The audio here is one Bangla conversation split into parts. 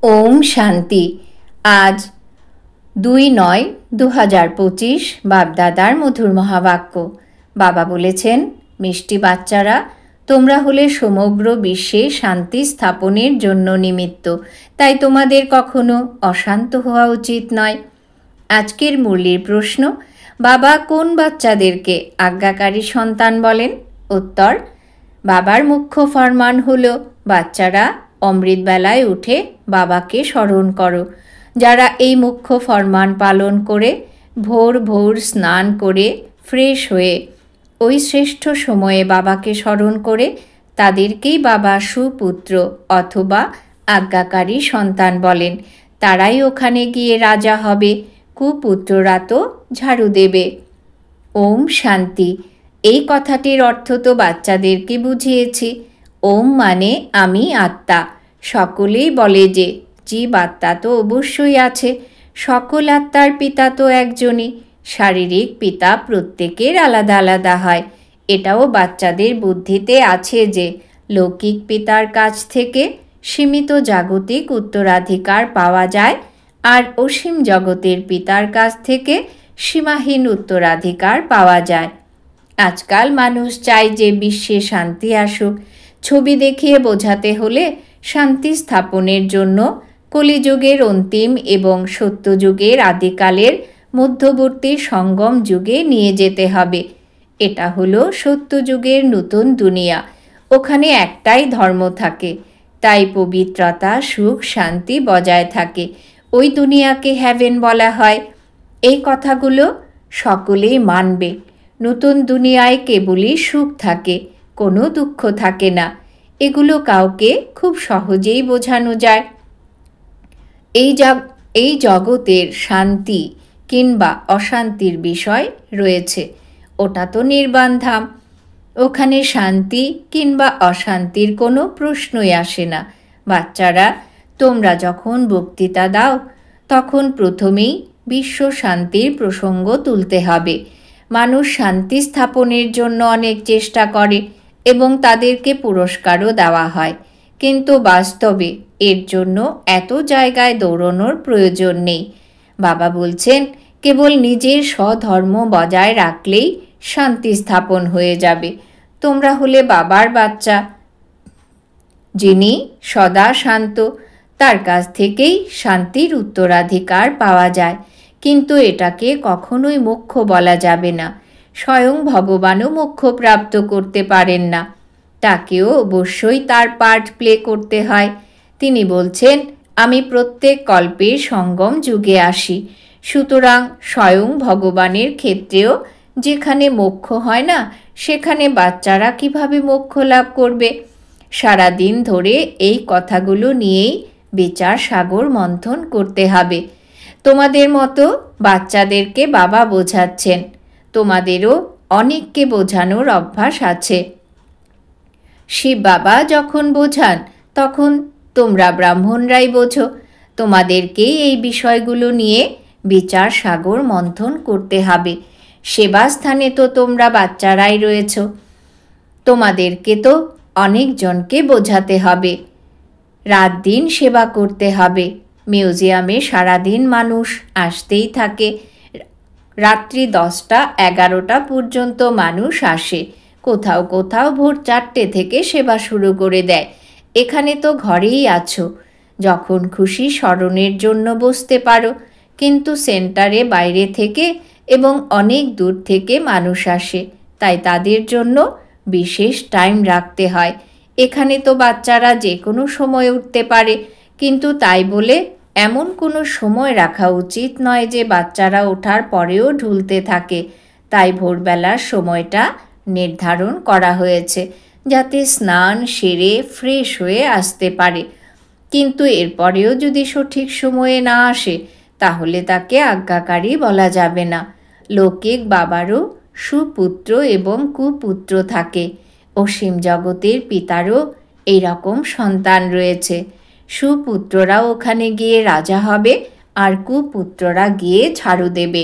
ওম শান্তি। আজ 2/9/2025 বাপদাদার মধুর মহাবাক্য। বাবা বলেছেন, মিষ্টি বাচ্চারা, তোমরা হলে সমগ্র বিশ্বে শান্তি স্থাপনের জন্য নিমিত্ত, তাই তোমাদের কখনো অশান্ত হওয়া উচিত নয়। আজকের মুরলির প্রশ্ন, বাবা কোন বাচ্চাদেরকে আজ্ঞাকারী সন্তান বলেন? উত্তর, বাবার মুখ্য ফরমান হলো, বাচ্চারা অমৃতবেলায় উঠে বাবাকে স্মরণ করো। যারা এই মুখ্য ফরমান পালন করে ভোর ভোর স্নান করে ফ্রেশ হয়ে ওই শ্রেষ্ঠ সময়ে বাবাকে স্মরণ করে, তাদেরকেই বাবা সুপুত্র অথবা আজ্ঞাকারী সন্তান বলেন। তারাই ওখানে গিয়ে রাজা হবে, কুপুত্ররা তো ঝাড়ু দেবে। ওম শান্তি। এই কথাটির অর্থ তো বাচ্চাদেরকে বুঝিয়েছি। ওম মানে আমি আত্মা। সকলেই বলে যে জীব আত্মা তো অবশ্যই আছে। সকল আত্মার পিতা তো একজনই। শারীরিক পিতা প্রত্যেকের আলাদা আলাদা হয়। এটাও বাচ্চাদের বুদ্ধিতে আছে যে লৌকিক পিতার কাছ থেকে সীমিত জাগতিক উত্তরাধিকার পাওয়া যায়, আর অসীম জগতের পিতার কাছ থেকে সীমাহীন উত্তরাধিকার পাওয়া যায়। আজকাল মানুষ চায় যে বিশ্বে শান্তি আসুক। ছবি দেখিয়ে বোঝাতে হলে শান্তি স্থাপনের জন্য কলিযুগের অন্তিম এবং সত্যযুগের আদিকালের মধ্যবর্তী সঙ্গম যুগে নিয়ে যেতে হবে। এটা হলো সত্যযুগের নতুন দুনিয়া। ওখানে একটাই ধর্ম থাকে, তাই পবিত্রতা, সুখ, শান্তি বজায় থাকে। ওই দুনিয়াকে হ্যাভেন বলা হয়। এই কথাগুলো সকলেই মানবে। নতুন দুনিয়ায় কেবলই সুখ থাকে, কোনো দুঃখ থাকে না। এগুলো কাউকে খুব সহজেই বোঝানো যায়। এই জগতের শান্তি কিংবা অশান্তির বিষয় রয়েছে, ওটা তো নির্বাণ ধাম। ওখানে শান্তি কিংবা অশান্তির কোনো প্রশ্নই আসে না। বাচ্চারা, তোমরা যখন বক্তৃতা দাও তখন প্রথমেই বিশ্ব শান্তির প্রসঙ্গ তুলতে হবে। মানুষ শান্তি স্থাপনের জন্য অনেক চেষ্টা করে এবং তাদেরকে পুরস্কারও দেওয়া হয়, কিন্তু বাস্তবে এর জন্য এত জায়গায় দৌড়ানোর প্রয়োজন নেই। বাবা বলছেন, কেবল নিজের স্বধর্ম বজায় রাখলেই শান্তি স্থাপন হয়ে যাবে। তোমরা হলে বাবার বাচ্চা, যিনি সদা শান্ত, তার কাছ থেকেই শান্তির উত্তরাধিকার পাওয়া যায়। কিন্তু এটাকে কখনোই মোক্ষ বলা যাবে না। স্বয়ং ভগবানও মোক্ষ প্রাপ্ত করতে পারেন না, তাকেও অবশ্যই তার পার্ট প্লে করতে হয়। তিনি বলছেন, আমি প্রত্যেক কল্পে সঙ্গম যুগে আসি। সুতরাং স্বয়ং ভগবানের ক্ষেত্রেও যেখানে মোক্ষ হয় না, সেখানে বাচ্চারা কিভাবে মোক্ষ লাভ করবে? সারাদিন ধরে এই কথাগুলো নিয়েই বিচার সাগর মন্থন করতে হবে। তোমাদের মতো বাচ্চাদেরকে বাবা বোঝাচ্ছেন, তোমাদেরও অনেককে বোঝানোর অভ্যাস আছে। শিব বাবা যখন বোঝান তখন তোমরা ব্রাহ্মণরাই বোঝো। তোমাদেরকেই এই বিষয়গুলো নিয়ে বিচার সাগর মন্থন করতে হবে। সেবাস্থানে তো তোমরা বাচ্চারাই রয়েছ, তোমাদেরকে তো অনেকজনকে বোঝাতে হবে। রাত দিন সেবা করতে হবে। মিউজিয়ামে সারাদিন মানুষ আসতেই থাকে। রাত্রি 10টা-11টা পর্যন্ত মানুষ আসে। কোথাও কোথাও ভোর 4টে থেকে সেবা শুরু করে দেয়। এখানে তো ঘরেই আছো, যখন খুশি স্মরণের জন্য বসতে পারো। কিন্তু সেন্টারে বাইরে থেকে এবং অনেক দূর থেকে মানুষ আসে, তাই তাদের জন্য বিশেষ টাইম রাখতে হয়। এখানে তো বাচ্চারা যে কোনো সময় উঠতে পারে, কিন্তু তাই বলে এমন কোনো সময় রাখা উচিত নয় যে বাচ্চারা ওঠার পরেও ঢুলতে থাকে। তাই ভোরবেলার সময়টা নির্ধারণ করা হয়েছে, যাতে স্নান সেরে ফ্রেশ হয়ে আসতে পারে। কিন্তু এরপরেও যদি সঠিক সময়ে না আসে, তাহলে তাকে আজ্ঞাকারী বলা যাবে না। লৌকিক বাবারও সুপুত্র এবং কুপুত্র থাকে। অসীম জগতের পিতারও এইরকম সন্তান রয়েছে। সুপুত্ররা ওখানে গিয়ে রাজা হবে, আর কুপুত্ররা গিয়ে ঝাড়ু দেবে।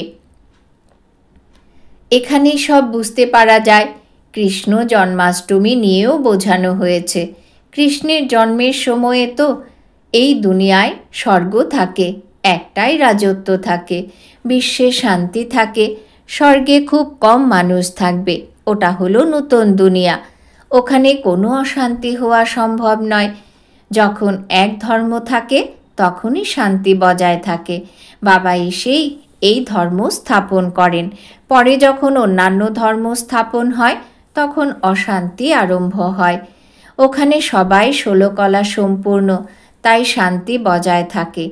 এখানেই সব বুঝতে পারা যায়। কৃষ্ণ জন্মাষ্টমী নিয়েও বোঝানো হয়েছে। কৃষ্ণের জন্মের সময়ে তো এই দুনিয়ায় স্বর্গ থাকে, একটাই রাজত্ব থাকে, বিশ্বে শান্তি থাকে, স্বর্গে খুব কম মানুষ থাকবে, ওটা হলো নতুন দুনিয়া। ওখানে কোনো অশান্তি হওয়া সম্ভব নয়। যখন এক ধর্ম থাকে তখনই শান্তি বজায় থাকে। বাবা এসেই এই ধর্ম স্থাপন করেন। পরে যখন অন্যান্য ধর্ম স্থাপন হয় তখন অশান্তি আরম্ভ হয়। ওখানে সবাই 16 কলা সম্পূর্ণ, তাই শান্তি বজায় থাকে।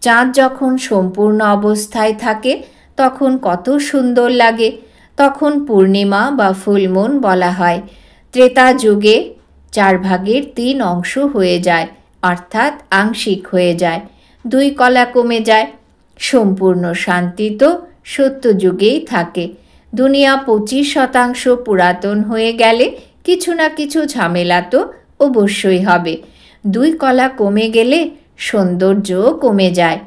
চাঁদ যখন সম্পূর্ণ অবস্থায় থাকে তখন কত সুন্দর লাগে। তখন পূর্ণিমা বা ফুলমুন বলা হয়। ত্রেতা যুগে 4 ভাগের 3 অংশ হয়ে যায়, অর্থাৎ আংশিক হয়ে যায়, 2 কলা কমে যায়। সম্পূর্ণ শান্তি তো সত্য যুগেই থাকে। দুনিয়া 25% পুরাতন হয়ে গেলে কিছু না কিছু ঝামেলা তো অবশ্যই হবে। 2 কলা কমে গেলে সৌন্দর্যও কমে যায়।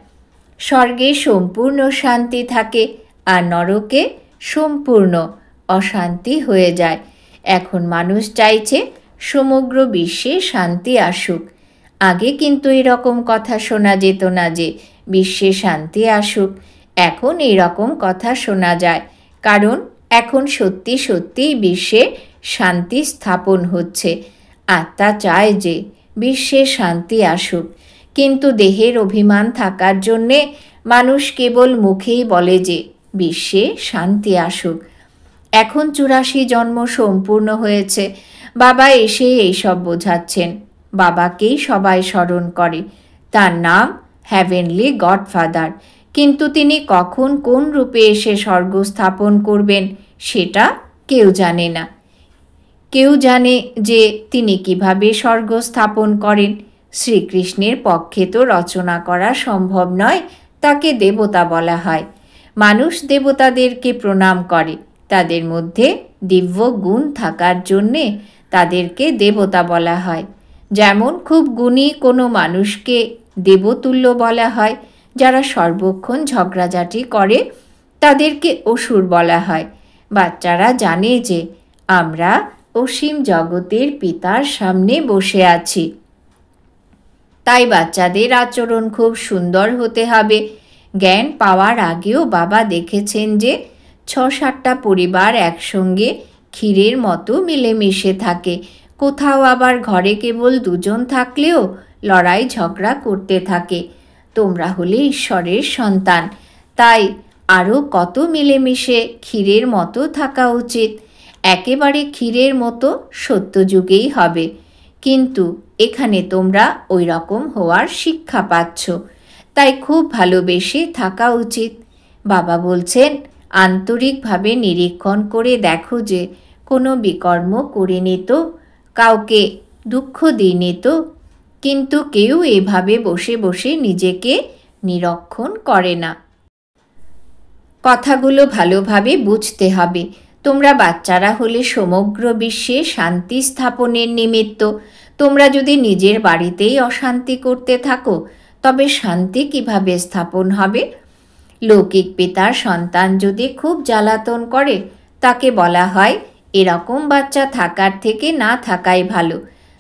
স্বর্গে সম্পূর্ণ শান্তি থাকে আর নরকে সম্পূর্ণ অশান্তি হয়ে যায়। এখন মানুষ চাইছে সমগ্র বিশ্বে শান্তি আসুক। আগে কিন্তু এরকম কথা শোনা যেত না যে বিশ্বে শান্তি আসুক। এখন এরকম কথা শোনা যায়, কারণ এখন সত্যি সত্যিই বিশ্বে শান্তি স্থাপন হচ্ছে। আত্মা চায় যে বিশ্বে শান্তি আসুক, কিন্তু দেহের অভিমান থাকার জন্যে মানুষ কেবল মুখেই বলে যে বিশ্বে শান্তি আসুক। এখন 84 জন্ম সম্পূর্ণ হয়েছে। বাবা এসে এইসব বোঝাচ্ছেন। বাবাকেই সবাই স্মরণ করে, তার নাম হ্যাভেনলি গডফাদার। কিন্তু তিনি কখন কোন রূপে এসে স্বর্গ স্থাপন করবেন সেটা কেউ জানে না। কেউ জানে যে তিনি কিভাবে স্বর্গ স্থাপন করেন। শ্রীকৃষ্ণের পক্ষে তো রচনা করা সম্ভব নয়, তাকে দেবতা বলা হয়। মানুষ দেবতাদেরকে প্রণাম করে, তাদের মধ্যে দিব্য গুণ থাকার জন্যে তাদেরকে দেবতা বলা হয়। যেমন খুব গুণী কোনো মানুষকে দেবতুল্য বলা হয়। যারা সর্বক্ষণ ঝগড়াঝাটি করে তাদেরকে অসুর বলা হয়। বাচ্চারা জানে যে আমরা অসীম জগতের পিতার সামনে বসে আছি, তাই বাচ্চাদের আচরণ খুব সুন্দর হতে হবে। জ্ঞান পাওয়ার আগেও বাবা দেখেছেন যে 6-7টা পরিবার একসঙ্গে ক্ষীরের মতো মিলেমিশে থাকে। কোথাও আবার ঘরে কেবল 2 জন থাকলেও লড়াই ঝগড়া করতে থাকে। তোমরা হলে ঈশ্বরের সন্তান, তাই আরও কত মিলেমিশে ক্ষীরের মতো থাকা উচিত। একেবারে ক্ষীরের মতো সত্যযুগেই হবে, কিন্তু এখানে তোমরা ওই রকম হওয়ার শিক্ষা পাচ্ছ, তাই খুব ভালোবেসে থাকা উচিত। বাবা বলছেন আন্তরিকভাবে নিরীক্ষণ করে দেখো যে কোনো বিকর্ম করিনি তো, কাউকে দুঃখ দিইনি তো। কিন্তু কেউ এভাবে বসে বসে নিজেকে নিরীক্ষণ করে না। কথাগুলো ভালোভাবে বুঝতে হবে। তোমরা বাচ্চারা হলে সমগ্র বিশ্বে শান্তি স্থাপনের নিমিত্ত। তোমরা যদি নিজের বাড়িতেই অশান্তি করতে থাকো তবে শান্তি কিভাবে স্থাপন হবে? লৌকিক পিতার সন্তান যদি খুব জ্বালাতন করে তাকে বলা হয় এরকম বাচ্চা থাকার থেকে না থাকাই ভালো।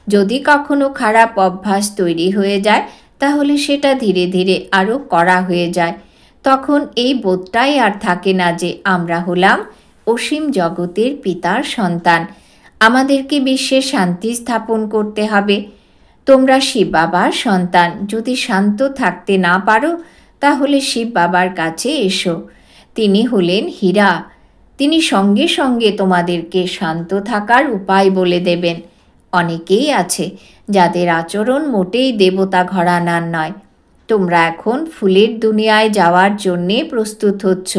যদি কখনো খারাপ অভ্যাস তৈরি হয়ে যায় তাহলে সেটা ধীরে ধীরে আরও কড়া হয়ে যায়। তখন এই বোধটাই আর থাকে না যে আমরা হলাম অসীম জগতের পিতার সন্তান, আমাদেরকে বিশ্বে শান্তি স্থাপন করতে হবে। তোমরা শিব বাবার সন্তান, যদি শান্ত থাকতে না পারো তাহলে শিব বাবার কাছে এসো। তিনি হলেন হীরা, তিনি সঙ্গে সঙ্গে তোমাদেরকে শান্ত থাকার উপায় বলে দেবেন। অনেকেই আছে যাদের আচরণ মোটেই দেবতা ঘরানার নয়। তোমরা এখন ফুলের দুনিয়ায় যাওয়ার জন্যে প্রস্তুত হচ্ছ।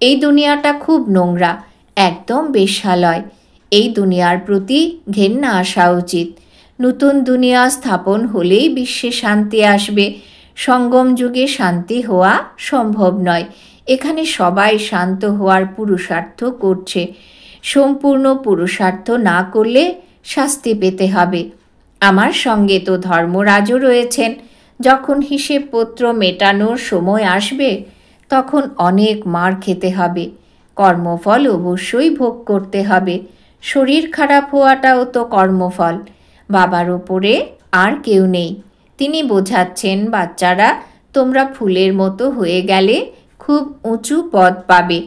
এই দুনিয়াটা খুব নোংরা, একদম বেশ্যালয়। এই দুনিয়ার প্রতি ঘেন্না আসা উচিত। নতুন দুনিয়া স্থাপন হলেই বিশ্বে শান্তি আসবে। সঙ্গম যুগে শান্তি হওয়া সম্ভব নয়। এখানে সবাই শান্ত হওয়ার পুরুষার্থ করছে। সম্পূর্ণ পুরুষার্থ না করলে শাস্তি পেতে হবে। আমার সঙ্গে তো ধর্মরাজও রয়েছেন। যখন হিসেবপত্র মেটানোর সময় আসবে তখন অনেক মার খেতে হবে। কর্মফল অবশ্যই ভোগ করতে হবে। শরীর খারাপ হওয়াটাও তো কর্মফল। বাবার ওপরে আর কেউ নেই, তিনি বোঝাচ্ছেন, বাচ্চারা, তোমরা ফুলের মতো হয়ে গেলে খুব উঁচু পদ পাবে,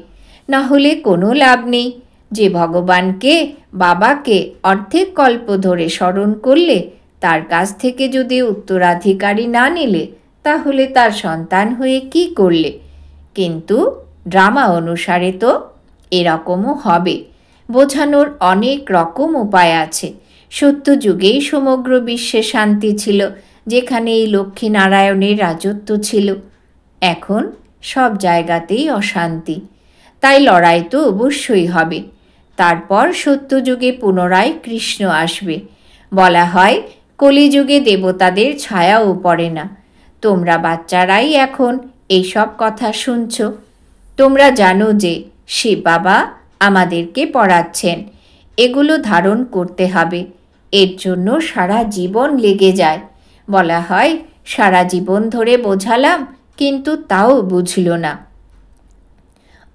না হলে কোনো লাভ নেই। যে ভগবানকে, বাবাকে অর্ধেক কল্প ধরে স্মরণ করলে তার কাছ থেকে যদি উত্তরাধিকারী না নিলে, তাহলে তার সন্তান হয়ে কি করলে? কিন্তু ড্রামা অনুসারে তো এরকমও হবে। বোঝানোর অনেক রকম উপায় আছে। সত্যযুগেই সমগ্র বিশ্বে শান্তি ছিল, যেখানে এই লক্ষ্মীনারায়ণের রাজত্ব ছিল। এখন সব জায়গাতেই অশান্তি, তাই লড়াই তো অবশ্যই হবে। তারপর সত্যযুগে পুনরায় কৃষ্ণ আসবে। বলা হয়, কলিযুগে দেবতাদের ছায়াও পড়ে না। তোমরা বাচ্চারাই এখন এইসব কথা শুনছ। তোমরা জানো যে শিব বাবা আমাদেরকে পড়াচ্ছেন। এগুলো ধারণ করতে হবে। এর জন্য সারা জীবন লেগে যায়। বলা হয়, সারা জীবন ধরে বোঝালাম, কিন্তু তাও বুঝল না।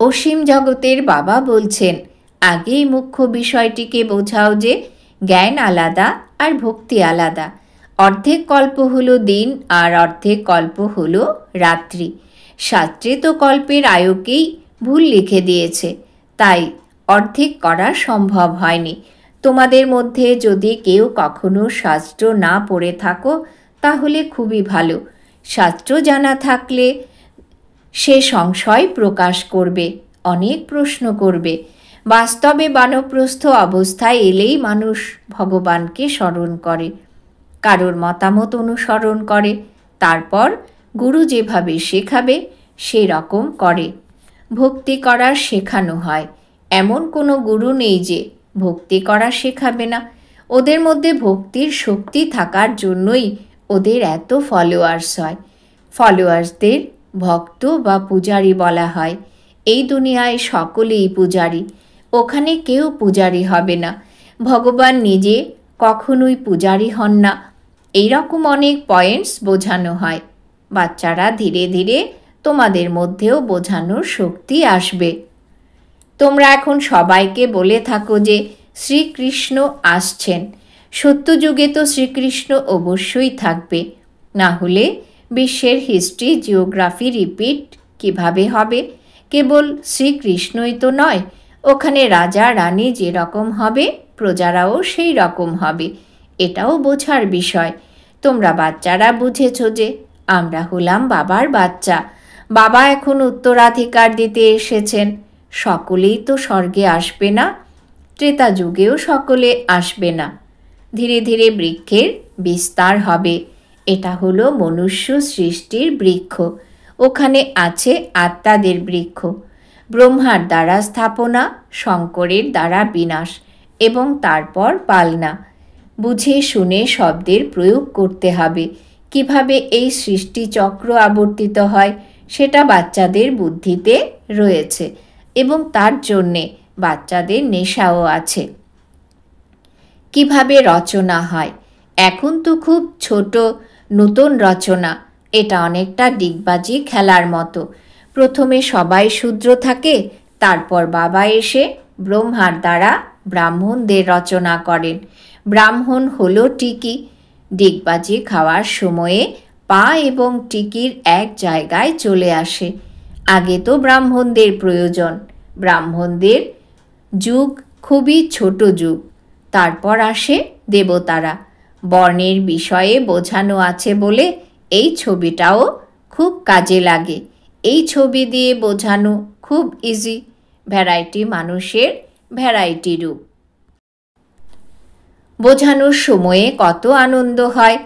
অসীম জগতের বাবা বলছেন, আগেই মুখ্য বিষয়টিকে বোঝাও যে জ্ঞান আলাদা আর ভক্তি আলাদা। অর্ধেক কল্প হলো দিন আর অর্ধেক কল্প হলো রাত্রি। শাস্ত্রে তো কল্পের আয়ুকেই ভুল লিখে দিয়েছে, তাই অর্ধেক করা সম্ভব হয়নি। তোমাদের মধ্যে যদি কেউ কখনো শাস্ত্র না পড়ে থাকো, তাহলে খুবই ভালো। শাস্ত্র জানা থাকলে সে সংশয় প্রকাশ করবে, অনেক প্রশ্ন করবে। বাস্তবে বানপ্রস্থ অবস্থায় এলেই মানুষ ভগবানকে স্মরণ করে, কারোর মতামত অনুসরণ করে, তারপর গুরু যেভাবে শেখাবে সেরকম করে। ভক্তি করা শেখানো হয়। এমন কোনো গুরু নেই যে ভক্তি করা শেখাবে না। ওদের মধ্যে ভক্তির শক্তি থাকার জন্যই ওদের এত ফলোয়ার্স হয়। ফলোয়ার্সদের ভক্ত বা পূজারী বলা হয়। এই দুনিয়ায় সকলেই পূজারী, ওখানে কেউ পূজারী হবে না। ভগবান নিজে কখনোই পূজারী হন না। এইরকম অনেক পয়েন্টস বোঝানো হয়। বাচ্চারা, ধীরে ধীরে তোমাদের মধ্যেও বোঝানোর শক্তি আসবে। তোমরা এখন সবাইকে বলে থাকো যে শ্রীকৃষ্ণ আসছেন। সত্যযুগে তো শ্রীকৃষ্ণ অবশ্যই থাকবে, না হলে বিশ্বের হিস্ট্রি, জিওগ্রাফি রিপিট কিভাবে হবে? কেবল শ্রীকৃষ্ণই তো নয়, ওখানে রাজা রানী যেরকম হবে, প্রজারাও সেই রকম হবে। এটাও বোঝার বিষয়। তোমরা বাচ্চারা বুঝেছ যে আমরা হলাম বাবার বাচ্চা। বাবা এখন উত্তরাধিকার দিতে এসেছেন। সকলেই তো স্বর্গে আসবে না, ত্রেতা যুগেও সকলে আসবে না। ধীরে ধীরে বৃক্ষের বিস্তার হবে। এটা হলো মনুষ্য সৃষ্টির বৃক্ষ। ওখানে আছে আত্মাদের বৃক্ষ। ব্রহ্মার দ্বারা স্থাপনা, শঙ্করের দ্বারা বিনাশ, এবং তারপর পালনা। বুঝে শুনে শব্দের প্রয়োগ করতে হবে। কিভাবে এই সৃষ্টিচক্র আবর্তিত হয় সেটা বাচ্চাদের বুদ্ধিতে রয়েছে, এবং তার জন্যে বাচ্চাদের নেশাও আছে। কিভাবে রচনা হয়? এখন তো খুব ছোট নতুন রচনা। এটা অনেকটা ডিগবাজি খেলার মতো। প্রথমে সবাই শূদ্র থাকে, তারপর বাবা এসে ব্রহ্মার দ্বারা ব্রাহ্মণদের রচনা করেন। ব্রাহ্মণ হলো টিকি। ডিগবাজি খাওয়ার সময়ে পা এবং টিকির এক জায়গায় চলে আসে। আগে তো ব্রাহ্মণদের প্রয়োজন। ব্রাহ্মণদের যুগ খুবই ছোট যুগ। তারপর আসে দেবতারা। বর্ণের বিষয়ে বোঝানো আছে বলে এই ছবিটাও খুব কাজে লাগে। এই ছবি দিয়ে বোঝানো খুব ইজি। ভ্যারাইটি মানুষের ভ্যারাইটি রূপ। বোঝানোর সময়ে কত আনন্দ হয়।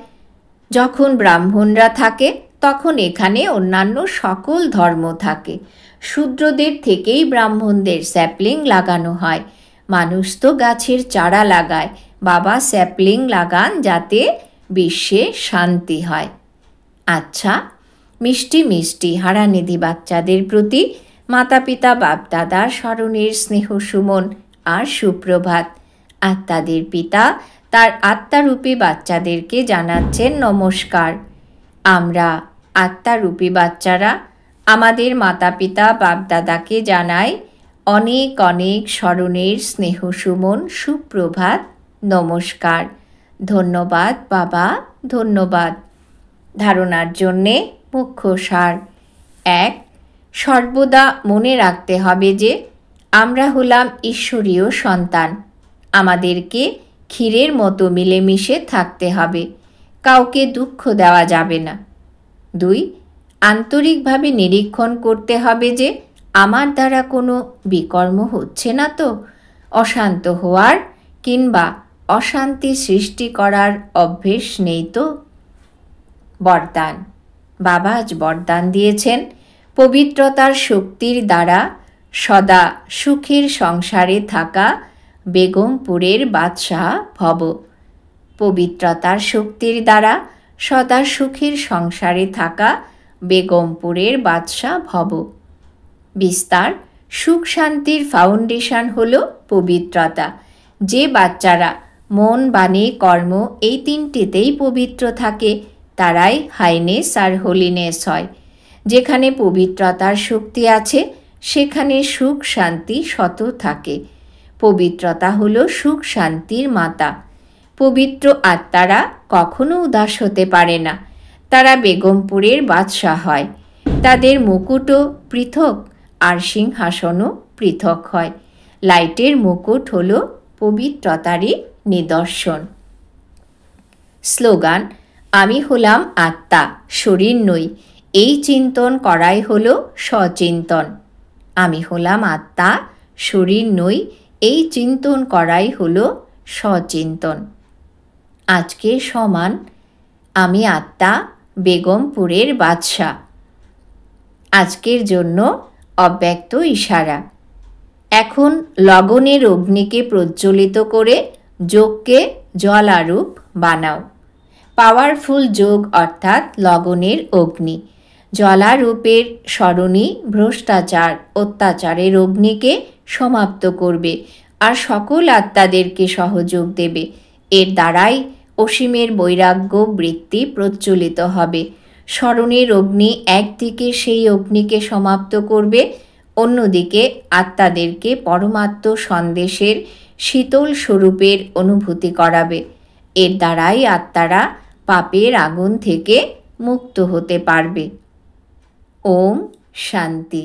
যখন ব্রাহ্মণরা থাকে তখন এখানে অন্যান্য সকল ধর্ম থাকে। শূদ্রদের থেকেই ব্রাহ্মণদের স্যাপলিং লাগানো হয়। মানুষ তো গাছের চারা লাগায়, বাবা স্যাপলিং লাগান যাতে বিশ্বে শান্তি হয়। আচ্ছা, মিষ্টি মিষ্টি হারানিধি বাচ্চাদের প্রতি মাতা পিতা বাপদাদার স্মরণের স্নেহ সুমন আর সুপ্রভাত। আত্মাদের পিতা তার আত্মারূপী বাচ্চাদেরকে জানাচ্ছেন নমস্কার। আমরা আত্মারূপী বাচ্চারা আমাদের মাতা পিতা বাপদাদাকে জানাই অনেক অনেক স্মরণের স্নেহ সুমন সুপ্রভাত, নমস্কার। ধন্যবাদ বাবা, ধন্যবাদ। ধারণার জন্যে মুখ্য সার। 1. সর্বদা মনে রাখতে হবে যে আমরা হলাম ঈশ্বরীয় সন্তান। আমাদেরকে ক্ষীরের মতো মিলেমিশে থাকতে হবে, কাউকে দুঃখ দেওয়া যাবে না। 2. আন্তরিকভাবে নিরীক্ষণ করতে হবে যে আমার দ্বারা কোনো বিকর্ম হচ্ছে না তো, অশান্ত হওয়ার কিংবা অশান্তি সৃষ্টি করার অভ্যেস নেই তো। বরদান। বাবা আজ বরদান দিয়েছেন, পবিত্রতার শক্তির দ্বারা সদা সুখের সংসারে থাকা বেগমপুরের বাদশাহ ভব। পবিত্রতার শক্তির দ্বারা সদা সুখের সংসারে থাকা বেগমপুরের বাদশাহ ভব। বিস্তার। সুখ শান্তির ফাউন্ডেশন হল পবিত্রতা। যে বাচ্চারা মন, বাণী, কর্ম এই তিনটিতেই পবিত্র থাকে তারাই হাইনেস আর হোলিনেস হয়। যেখানে পবিত্রতার শক্তি আছে সেখানে সুখ শান্তি সত থাকে। পবিত্রতা হল সুখ শান্তির মাতা। পবিত্র আত্মারা কখনো উদাস হতে পারে না। তারা বেগমপুরের বাদশাহ হয়। তাদের মুকুটও পৃথক আর সিংহাসনও পৃথক হয়। লাইটের মুকুট হল পবিত্রতারই নিদর্শন। স্লোগান। আমি হলাম আত্মা, শরীর নই। এই চিন্তন করাই হল সচিন্তন। আমি হলাম আত্মা, শরীর নই। এই চিন্তন করাই হল সচিন্তন। আজকে সমান আমি আত্মা, বেগমপুরের বাদশাহ। আজকের জন্য অব্যক্ত ইশারা। এখন লগনের অগ্নিকে প্রজ্বলিত করে যোগকে জ্বালারূপ বানাও। পাওয়ারফুল যোগ অর্থাৎ লগনের অগ্নি। জ্বালারূপের স্মরণই ভ্রষ্টাচার, অত্যাচারের অগ্নিকে সমাপ্ত করবে আর সকল আত্মাদেরকে সহযোগ দেবে। এর দ্বারাই অসীমের বৈরাগ্য বৃত্তি প্রজ্বলিত হবে। স্মরণের অগ্নি একদিকে সেই অগ্নিকে সমাপ্ত করবে, অন্যদিকে আত্মাদেরকে পরমাত্ম সন্দেশের শীতল স্বরূপের অনুভূতি করাবে। এর দ্বারাই আত্মারা পাপের আগুন থেকে মুক্ত হতে পারবে। ওম শান্তি।